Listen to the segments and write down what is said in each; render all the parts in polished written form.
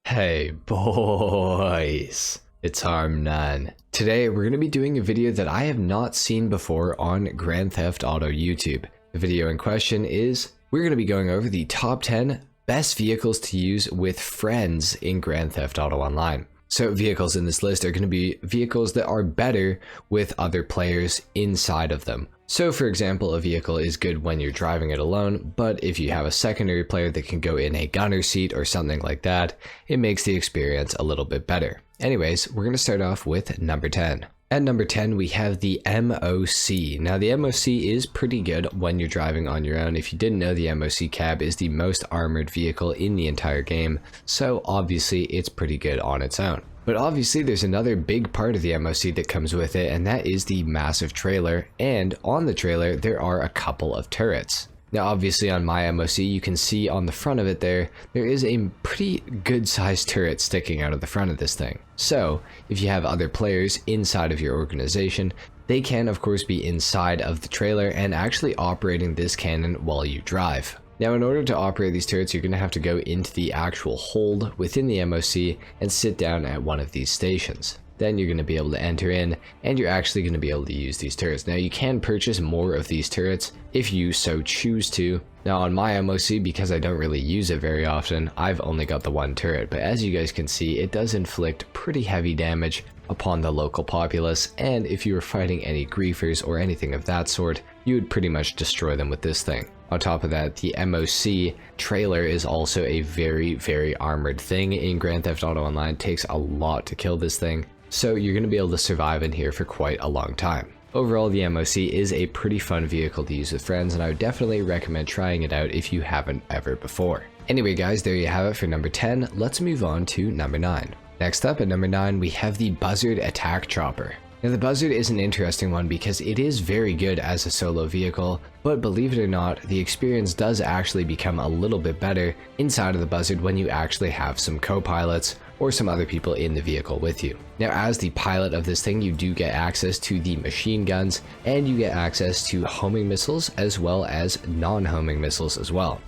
Hey boys, it's HarmNone. Today we're going to be doing a video that I have not seen before on Grand Theft Auto YouTube. The video in question is, we're going to be going over the top 10 best vehicles to use with friends in Grand Theft Auto Online. So vehicles in this list are going to be vehicles that are better with other players inside of them. So for example, a vehicle is good when you're driving it alone, but if you have a secondary player that can go in a gunner seat or something like that, it makes the experience a little bit better. Anyways, we're going to start off with number 10. At number 10, we have the MOC. Now the MOC is pretty good when you're driving on your own. If you didn't know, the MOC cab is the most armored vehicle in the entire game, so obviously it's pretty good on its own. But obviously there's another big part of the MOC that comes with it, and that is the massive trailer, and on the trailer there are a couple of turrets. Now obviously on my MOC you can see on the front of it there is a pretty good sized turret sticking out of the front of this thing. So if you have other players inside of your organization, they can of course be inside of the trailer and actually operating this cannon while you drive. Now in order to operate these turrets, you're going to have to go into the actual hold within the MOC and sit down at one of these stations. Then you're going to be able to enter in and you're actually going to be able to use these turrets. Now you can purchase more of these turrets if you so choose to. Now on my MOC, because I don't really use it very often, I've only got the one turret, but as you guys can see, it does inflict pretty heavy damage upon the local populace, and if you were fighting any griefers or anything of that sort, you would pretty much destroy them with this thing. On top of that, the MOC trailer is also a very armored thing in Grand Theft Auto Online. It takes a lot to kill this thing, so you're going to be able to survive in here for quite a long time. Overall, the MOC is a pretty fun vehicle to use with friends, and I would definitely recommend trying it out if you haven't ever before. Anyway guys, there you have it for number 10. Let's move on to number 9. Next up at number 9, we have the Buzzard Attack Chopper. Now the Buzzard is an interesting one because it is very good as a solo vehicle, but believe it or not, the experience does actually become a little bit better inside of the Buzzard when you actually have some co-pilots or some other people in the vehicle with you. Now as the pilot of this thing, you do get access to the machine guns and you get access to homing missiles as well as non-homing missiles as well.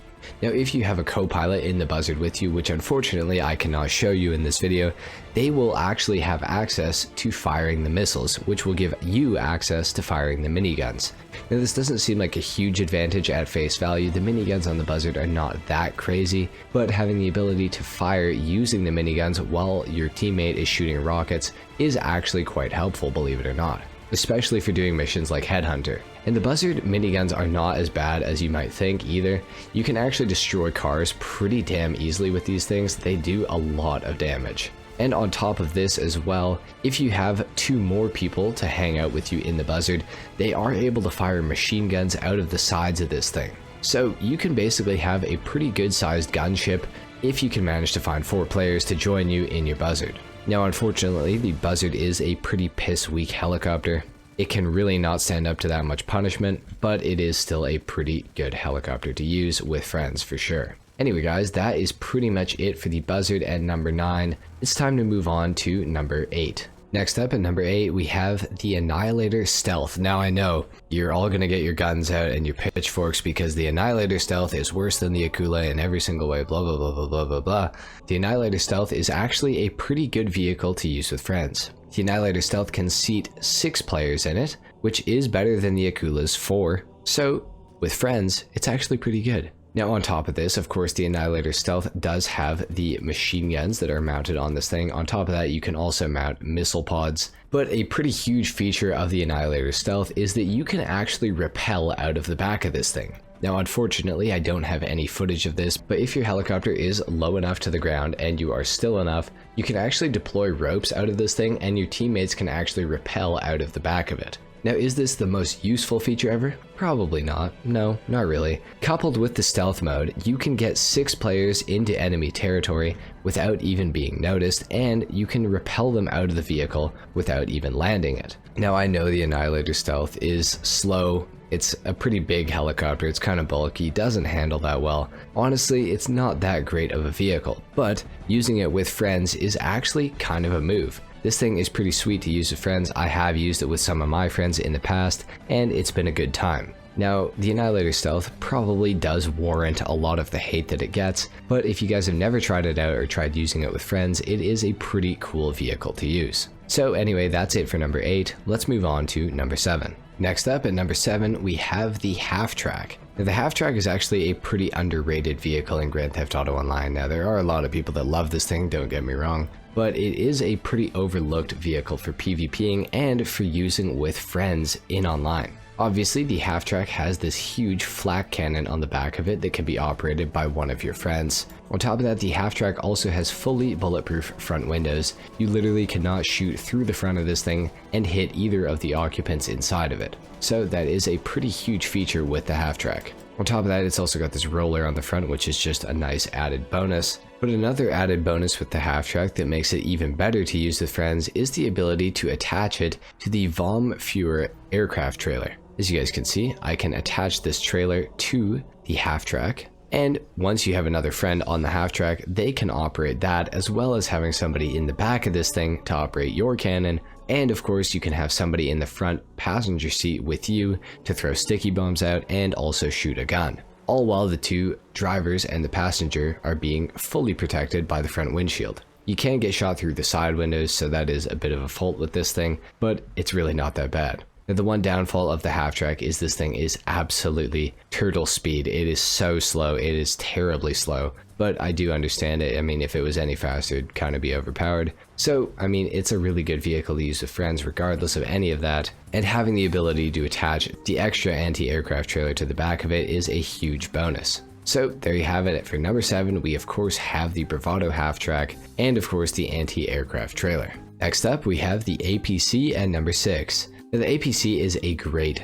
Now if you have a co-pilot in the Buzzard with you, which unfortunately I cannot show you in this video, they will actually have access to firing the missiles, which will give you access to firing the miniguns. Now this doesn't seem like a huge advantage at face value. The miniguns on the Buzzard are not that crazy, but having the ability to fire using the miniguns while your teammate is shooting rockets is actually quite helpful, believe it or not, especially for doing missions like Headhunter. And the Buzzard miniguns are not as bad as you might think either. You can actually destroy cars pretty damn easily with these things. They do a lot of damage. And on top of this as well, if you have 2 more people to hang out with you in the Buzzard, they are able to fire machine guns out of the sides of this thing. So you can basically have a pretty good sized gunship if you can manage to find 4 players to join you in your Buzzard. Now unfortunately, the Buzzard is a pretty piss weak helicopter. It can really not stand up to that much punishment, but it is still a pretty good helicopter to use with friends for sure. Anyway guys, that is pretty much it for the Buzzard at number 9. It's time to move on to number 8. Next up at number 8, we have the Annihilator Stealth. Now I know, you're all going to get your guns out and your pitchforks because the Annihilator Stealth is worse than the Akula in every single way, blah blah blah blah blah blah blah. The Annihilator Stealth is actually a pretty good vehicle to use with friends. The Annihilator Stealth can seat 6 players in it, which is better than the Akula's 4, so with friends, it's actually pretty good. Now on top of this, of course, the Annihilator Stealth does have the machine guns that are mounted on this thing. On top of that, you can also mount missile pods. But a pretty huge feature of the Annihilator Stealth is that you can actually rappel out of the back of this thing. Now unfortunately, I don't have any footage of this, but if your helicopter is low enough to the ground and you are still enough, you can actually deploy ropes out of this thing and your teammates can actually rappel out of the back of it. Now is this the most useful feature ever? Probably not. No, not really. Coupled with the stealth mode, you can get 6 players into enemy territory without even being noticed, and you can rappel them out of the vehicle without even landing it. Now I know the Annihilator Stealth is slow. It's a pretty big helicopter, it's kind of bulky, doesn't handle that well. Honestly, it's not that great of a vehicle, but using it with friends is actually kind of a move. This thing is pretty sweet to use with friends. I have used it with some of my friends in the past, and it's been a good time. Now, the Annihilator Stealth probably does warrant a lot of the hate that it gets, but if you guys have never tried it out or tried using it with friends, it is a pretty cool vehicle to use. So anyway, that's it for number 8. Let's move on to number 7. Next up at number 7, we have the Half-Track. Now, the Half-Track is actually a pretty underrated vehicle in Grand Theft Auto Online. Now, there are a lot of people that love this thing, don't get me wrong, but it is a pretty overlooked vehicle for PvPing and for using with friends in online. Obviously, the Half-Track has this huge flak cannon on the back of it that can be operated by one of your friends. On top of that, the Half-Track also has fully bulletproof front windows. You literally cannot shoot through the front of this thing and hit either of the occupants inside of it. So that is a pretty huge feature with the Half-Track. On top of that, it's also got this roller on the front, which is just a nice added bonus. But another added bonus with the Half-Track that makes it even better to use with friends is the ability to attach it to the vom Führer aircraft trailer. As you guys can see, I can attach this trailer to the Half-Track, and once you have another friend on the Half-Track, they can operate that, as well as having somebody in the back of this thing to operate your cannon, and of course you can have somebody in the front passenger seat with you to throw sticky bombs out and also shoot a gun. All while the two drivers and the passenger are being fully protected by the front windshield. You can get shot through the side windows, so that is a bit of a fault with this thing, but it's really not that bad. Now, the one downfall of the Half-Track is this thing is absolutely turtle speed. It is so slow, it is terribly slow, but I do understand it. I mean, if it was any faster, it'd kind of be overpowered. So, I mean, it's a really good vehicle to use with friends regardless of any of that, and having the ability to attach the extra anti-aircraft trailer to the back of it is a huge bonus. So there you have it. For number 7, we of course have the Bravado Half-Track, and of course the anti-aircraft trailer. Next up, we have the APC at number 6. Now, the APC is a great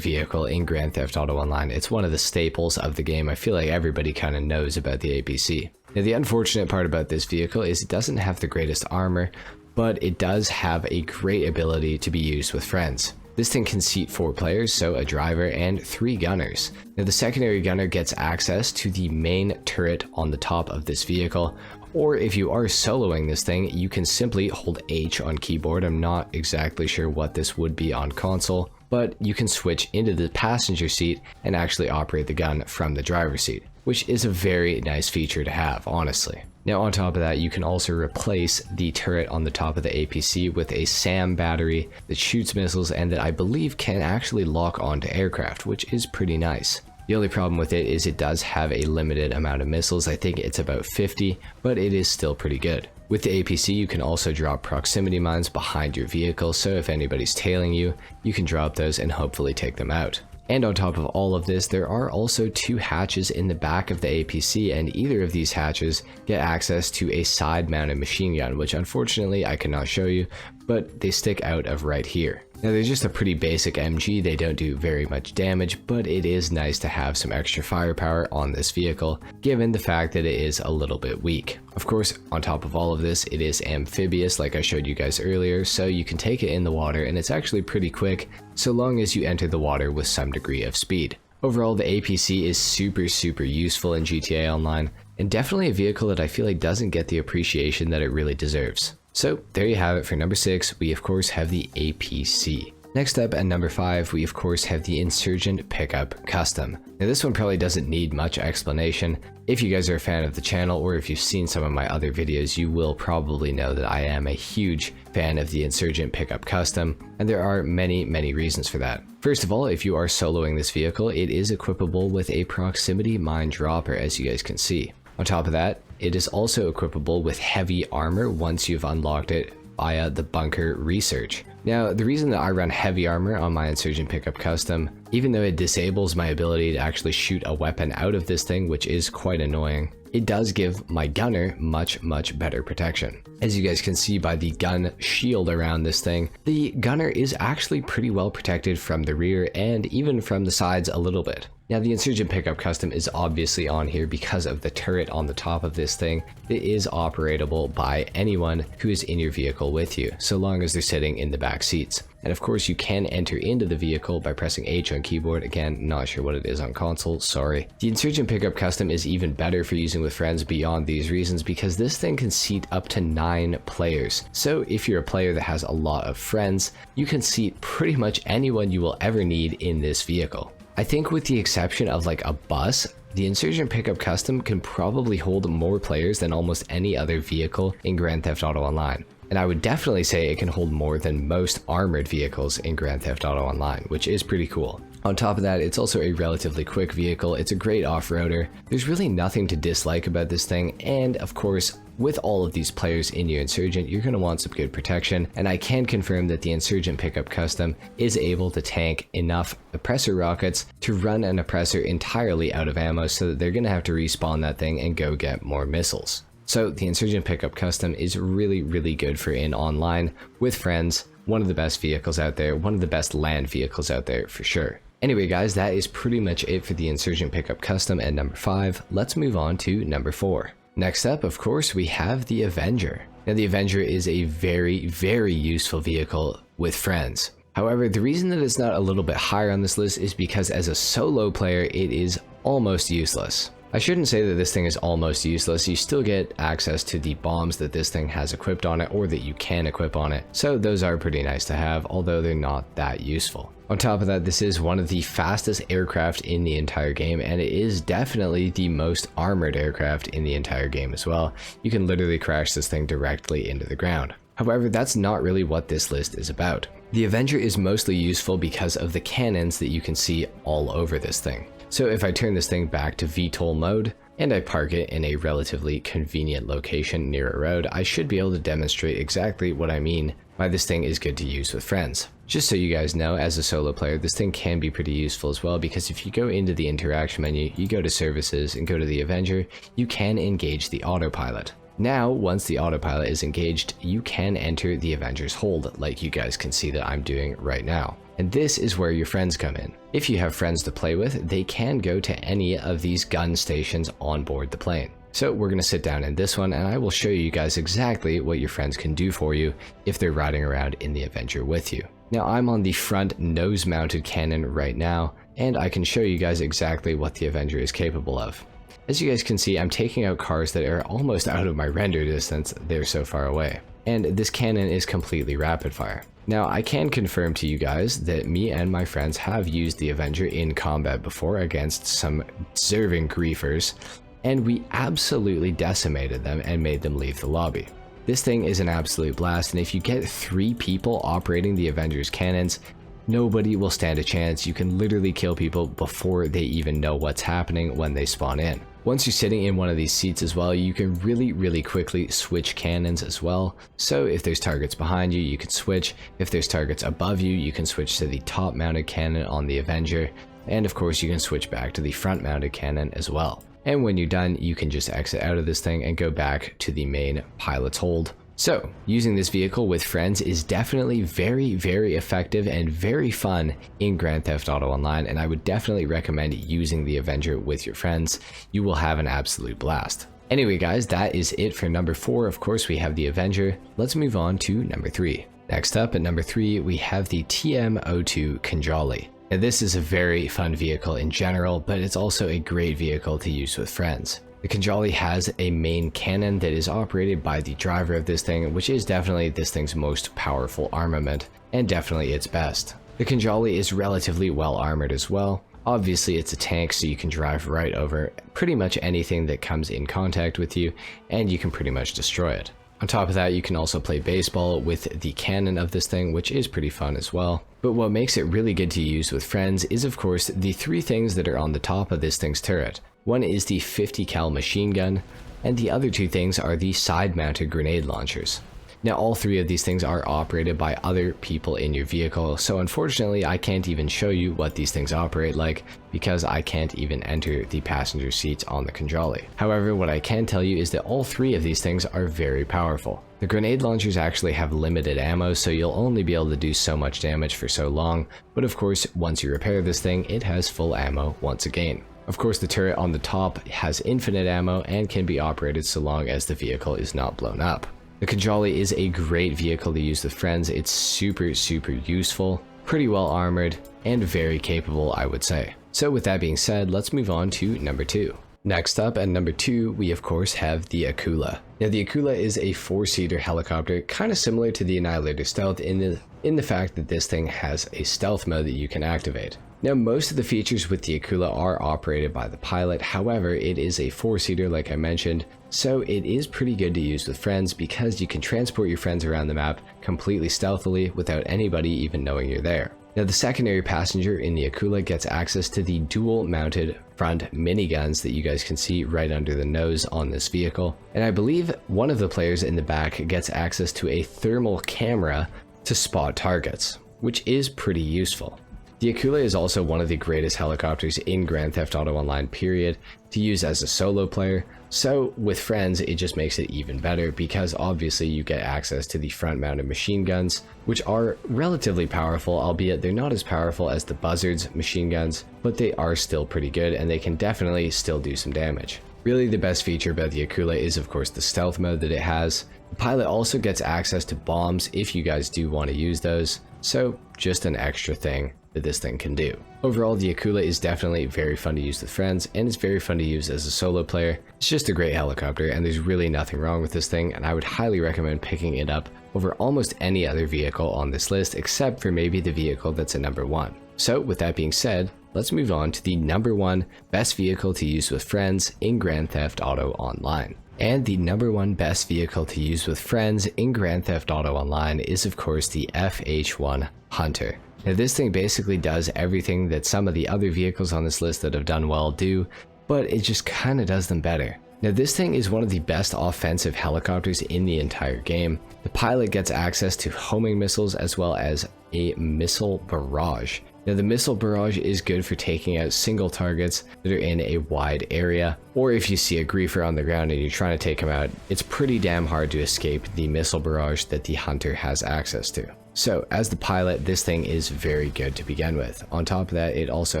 vehicle in Grand Theft Auto Online. It's one of the staples of the game. I feel like everybody kind of knows about the APC. Now, the unfortunate part about this vehicle is it doesn't have the greatest armor, but it does have a great ability to be used with friends. This thing can seat 4 players, so a driver and 3 gunners. Now, the secondary gunner gets access to the main turret on the top of this vehicle, or if you are soloing this thing, you can simply hold H on keyboard. I'm not exactly sure what this would be on console, but you can switch into the passenger seat and actually operate the gun from the driver's seat, which is a very nice feature to have, honestly. Now, on top of that, you can also replace the turret on the top of the APC with a SAM battery that shoots missiles and that I believe can actually lock onto aircraft, which is pretty nice. The only problem with it is it does have a limited amount of missiles. I think it's about 50, but it is still pretty good. With the APC, you can also drop proximity mines behind your vehicle, so if anybody's tailing you, you can drop those and hopefully take them out. And on top of all of this, there are also 2 hatches in the back of the APC, and either of these hatches get access to a side-mounted machine gun, which unfortunately I cannot show you, but they stick out of right here. Now, they're just a pretty basic MG, they don't do very much damage, but it is nice to have some extra firepower on this vehicle, given the fact that it is a little bit weak. Of course, on top of all of this, it is amphibious like I showed you guys earlier, so you can take it in the water and it's actually pretty quick, so long as you enter the water with some degree of speed. Overall, the APC is super useful in GTA Online, and definitely a vehicle that I feel like doesn't get the appreciation that it really deserves. So there you have it. For number 6, we of course have the APC. Next up at number 5, we of course have the Insurgent Pickup Custom. Now, this one probably doesn't need much explanation. If you guys are a fan of the channel, or if you've seen some of my other videos, you will probably know that I am a huge fan of the Insurgent Pickup Custom, and there are many reasons for that. First of all, if you are soloing this vehicle, it is equipable with a proximity mine dropper, as you guys can see. On top of that, it is also equipable with heavy armor once you've unlocked it via the bunker research. Now, the reason that I run heavy armor on my Insurgent Pickup Custom, even though it disables my ability to actually shoot a weapon out of this thing, which is quite annoying, it does give my gunner much better protection. As you guys can see by the gun shield around this thing, the gunner is actually pretty well protected from the rear and even from the sides a little bit. Now, the Insurgent Pickup Custom is obviously on here because of the turret on the top of this thing. It is operatable by anyone who is in your vehicle with you, so long as they're sitting in the back seats. And of course, you can enter into the vehicle by pressing H on keyboard. Again, not sure what it is on console, sorry. The Insurgent Pickup Custom is even better for using with friends beyond these reasons, because this thing can seat up to 9 players. So if you're a player that has a lot of friends, you can seat pretty much anyone you will ever need in this vehicle. I think with the exception of like a bus, the Insurgent Pickup Custom can probably hold more players than almost any other vehicle in Grand Theft Auto Online. And I would definitely say it can hold more than most armored vehicles in Grand Theft Auto Online, which is pretty cool. On top of that, it's also a relatively quick vehicle, it's a great off-roader, there's really nothing to dislike about this thing, and of course, with all of these players in your Insurgent, you're going to want some good protection, and I can confirm that the Insurgent Pickup Custom is able to tank enough oppressor rockets to run an oppressor entirely out of ammo, so that they're going to have to respawn that thing and go get more missiles. So the Insurgent Pickup Custom is really, really good for in online, with friends, one of the best vehicles out there, one of the best land vehicles out there for sure. Anyway guys, that is pretty much it for the Insurgent Pickup Custom at number 5. Let's move on to number 4. Next up, of course, we have the Avenger. Now the Avenger is a very, very useful vehicle with friends. However, the reason that it's not a little bit higher on this list is because as a solo player, it is almost useless. I shouldn't say that this thing is almost useless, you still get access to the bombs that this thing has equipped on it or that you can equip on it, so those are pretty nice to have, although they're not that useful. On top of that, this is one of the fastest aircraft in the entire game, and it is definitely the most armored aircraft in the entire game as well. You can literally crash this thing directly into the ground. However, that's not really what this list is about. The Avenger is mostly useful because of the cannons that you can see all over this thing. So if I turn this thing back to VTOL mode, and I park it in a relatively convenient location near a road, I should be able to demonstrate exactly what I mean by this thing is good to use with friends. Just so you guys know, as a solo player, this thing can be pretty useful as well, because if you go into the interaction menu, you go to services and go to the Avenger, you can engage the autopilot. Now, once the autopilot is engaged, you can enter the Avenger's hold, like you guys can see that I'm doing right now. And this is where your friends come in. If you have friends to play with, they can go to any of these gun stations on board the plane. So we're going to sit down in this one and I will show you guys exactly what your friends can do for you if they're riding around in the Avenger with you. Now I'm on the front nose mounted cannon right now, and I can show you guys exactly what the Avenger is capable of. As you guys can see, I'm taking out cars that are almost out of my render distance, they're so far away. And this cannon is completely rapid fire. Now I can confirm to you guys that me and my friends have used the Avenger in combat before against some deserving griefers, and we absolutely decimated them and made them leave the lobby. This thing is an absolute blast, and if you get 3 people operating the Avenger's cannons, nobody will stand a chance. You can literally kill people before they even know what's happening when they spawn in. Once you're sitting in one of these seats as well, you can really quickly switch cannons as well. So if there's targets behind you, you can switch. If there's targets above you, you can switch to the top mounted cannon on the Avenger. And of course, you can switch back to the front mounted cannon as well. And when you're done, you can just exit out of this thing and go back to the main pilot's hold. So, using this vehicle with friends is definitely very effective and very fun in Grand Theft Auto Online, and I would definitely recommend using the Avenger with your friends. You will have an absolute blast. Anyway guys, that is it for number 4. Of course, we have the Avenger. Let's move on to number 3. Next up at number 3, we have the TM02 Conjolli. Now this is a very fun vehicle in general, but it's also a great vehicle to use with friends. The Conjolli has a main cannon that is operated by the driver of this thing, which is definitely this thing's most powerful armament, and definitely its best. The Conjolli is relatively well armored as well. Obviously it's a tank, so you can drive right over pretty much anything that comes in contact with you, and you can pretty much destroy it. On top of that, you can also play baseball with the cannon of this thing, which is pretty fun as well. But what makes it really good to use with friends is of course the 3 things that are on the top of this thing's turret. One is the 50 cal machine gun, and the other 2 things are the side-mounted grenade launchers. Now all 3 of these things are operated by other people in your vehicle, so unfortunately I can't even show you what these things operate like, because I can't even enter the passenger seats on the Conjolli. However, what I can tell you is that all 3 of these things are very powerful. The grenade launchers actually have limited ammo, so you'll only be able to do so much damage for so long, but of course once you repair this thing, it has full ammo once again. Of course, the turret on the top has infinite ammo and can be operated so long as the vehicle is not blown up. The Conjolli is a great vehicle to use with friends. It's super useful, pretty well armored, and very capable, I would say. So with that being said, let's move on to number 2. Next up at number 2, we of course have the Akula. Now the Akula is a 4-seater helicopter, kind of similar to the Annihilator Stealth in the fact that this thing has a stealth mode that you can activate. Now, most of the features with the Akula are operated by the pilot, however, it is a 4-seater like I mentioned, so it is pretty good to use with friends because you can transport your friends around the map completely stealthily without anybody even knowing you're there. Now, the secondary passenger in the Akula gets access to the dual-mounted front miniguns that you guys can see right under the nose on this vehicle, and I believe one of the players in the back gets access to a thermal camera to spot targets, which is pretty useful. The Akula is also one of the greatest helicopters in Grand Theft Auto Online period to use as a solo player, so with friends it just makes it even better because obviously you get access to the front mounted machine guns, which are relatively powerful, albeit they're not as powerful as the Buzzard's machine guns, but they are still pretty good and they can definitely still do some damage. Really, the best feature about the Akula is of course the stealth mode that it has. The pilot also gets access to bombs if you guys do want to use those, so just an extra thing that this thing can do. Overall, the Akula is definitely very fun to use with friends, and it's very fun to use as a solo player. It's just a great helicopter, and there's really nothing wrong with this thing, and I would highly recommend picking it up over almost any other vehicle on this list, except for maybe the vehicle that's at number 1. So with that being said, let's move on to the number 1 best vehicle to use with friends in Grand Theft Auto Online. And the number 1 best vehicle to use with friends in Grand Theft Auto Online is of course the FH1 Hunter. Now, this thing basically does everything that some of the other vehicles on this list that have done well do, but it just kind of does them better. Now, this thing is one of the best offensive helicopters in the entire game. The pilot gets access to homing missiles as well as a missile barrage. Now, the missile barrage is good for taking out single targets that are in a wide area, or if you see a griefer on the ground and you're trying to take him out, it's pretty damn hard to escape the missile barrage that the Hunter has access to. So as the pilot, this thing is very good to begin with. On top of that, it also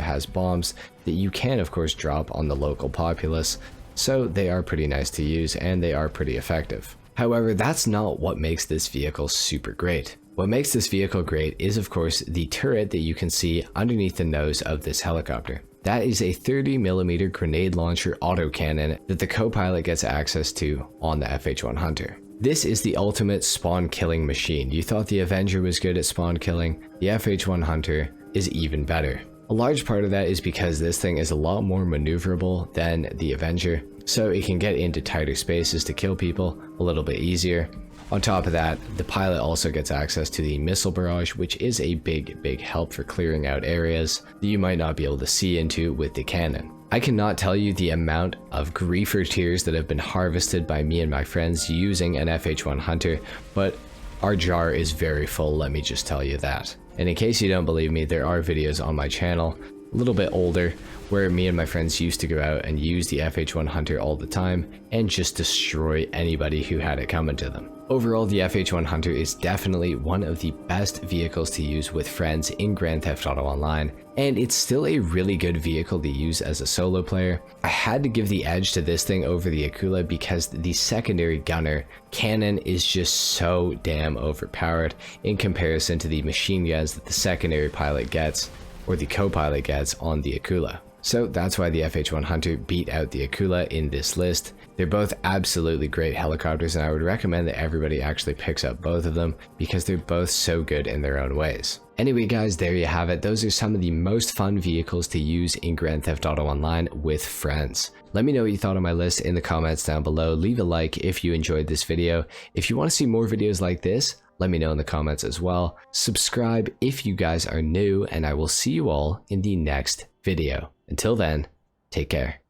has bombs that you can of course drop on the local populace, so they are pretty nice to use and they are pretty effective. However, that's not what makes this vehicle super great. What makes this vehicle great is of course the turret that you can see underneath the nose of this helicopter. That is a 30mm grenade launcher autocannon that the co-pilot gets access to on the FH1 Hunter. This is the ultimate spawn killing machine. You thought the Avenger was good at spawn killing, the FH1 Hunter is even better. A large part of that is because this thing is a lot more maneuverable than the Avenger, so it can get into tighter spaces to kill people a little bit easier. On top of that, the pilot also gets access to the missile barrage, which is a big help for clearing out areas that you might not be able to see into with the cannon. I cannot tell you the amount of griefer tears that have been harvested by me and my friends using an FH1 Hunter, but our jar is very full, let me just tell you that. And in case you don't believe me, there are videos on my channel, a little bit older, where me and my friends used to go out and use the FH1 Hunter all the time and just destroy anybody who had it coming to them. Overall, the FH1 Hunter is definitely one of the best vehicles to use with friends in Grand Theft Auto Online, and it's still a really good vehicle to use as a solo player. I had to give the edge to this thing over the Akula because the secondary gunner cannon is just so damn overpowered in comparison to the machine guns that the secondary pilot gets, or the co-pilot gets on the Akula. So that's why the FH1 Hunter beat out the Akula in this list. They're both absolutely great helicopters, and I would recommend that everybody actually picks up both of them because they're both so good in their own ways. Anyway guys, there you have it. Those are some of the most fun vehicles to use in Grand Theft Auto Online with friends. Let me know what you thought of my list in the comments down below. Leave a like if you enjoyed this video. If you want to see more videos like this, let me know in the comments as well. Subscribe if you guys are new, and I will see you all in the next video. Until then, take care.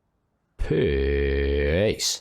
Peace.